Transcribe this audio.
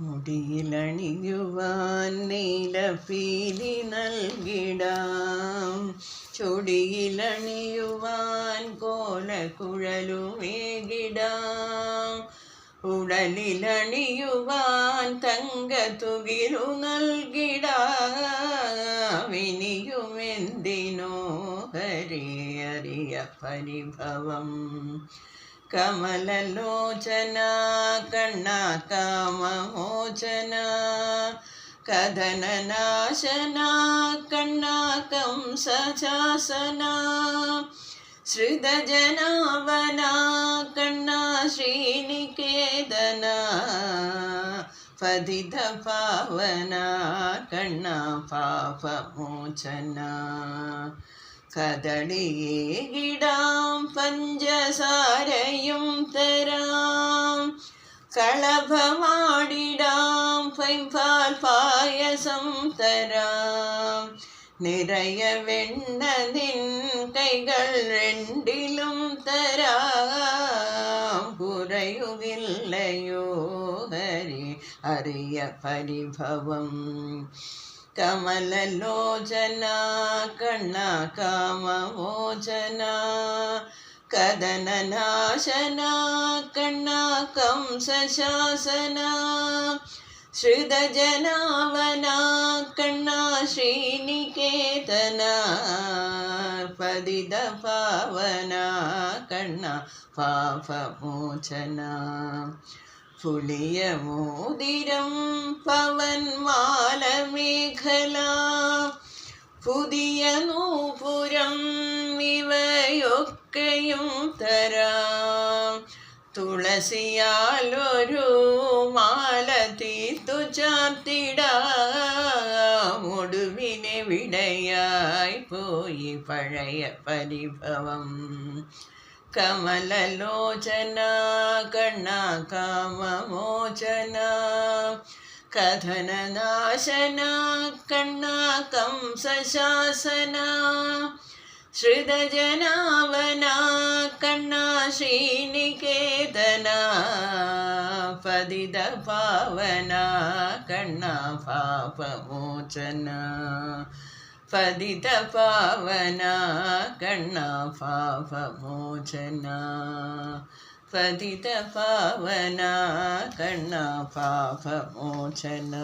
മുടിയിലണിയുവാൻ നീലപ്പീലി നൽകിടാം, ചൊടിയിലണിയുവാൻ കോലക്കുഴലുമേകിടാം, ഉടലിലണിയുവാൻ തങ്കത്തുകിലു നൽകിടാം. ഇനിയുമെന്തിനോ ഹരിയറിയ പരിഭവം. കമലലോചന കണ്ണാ കാമമോചന, കഥനനാശന കണ്ണാ കംസശാസന, ശ്രിതജനാവന കണ്ണാ ശ്രീനികേതന, പതിത പാവന കണ്ണാ പാപമോചന. കദളിയേകിടാം പഞ്ചസാരയും തരാം, കളഭമാടിടാം പൈമ്പാൽ പായസം തരാം, നിറയ വെണ്ണ നിൻ കൈകൾ രണ്ടിലും തരാം. കുറയുകില്ലയോ ഹരി അറിയ പരിഭവം. കമലലോചന കണ്ണാ കാമമോചന, കഥനനാശന കണ്ണാ കംസശാസന, ശ്രിതജനാവന കണ്ണാ ശ്രീനികേതന, പതിത പാവന കണ്ണാ പാപമോചന. പുലിയമോതിരം പവൻമാല മേഖല, പുതിയ നൂപുരം ഇവയൊക്കെയും തരാം, തുളസിയാലൊരു മാല തീർത്തു ചാർത്തിടാം. ഒടുവിനെ വിടയായി പോയി പഴയ പരിഭവം. കമലലോചന കണ്ണാ കാമമോചന, കഥനനാശന കണ്ണാ കംസശാസന, ശ്രിതജനാവന കണ്ണാ ശ്രീനികേതന, പതിത പാവന കണ്ണാ പാപമോചന, പതിത പാവന കണ്ണാ പാപമോചന, പതിത പാവന കണ്ണാ പാപമോചന.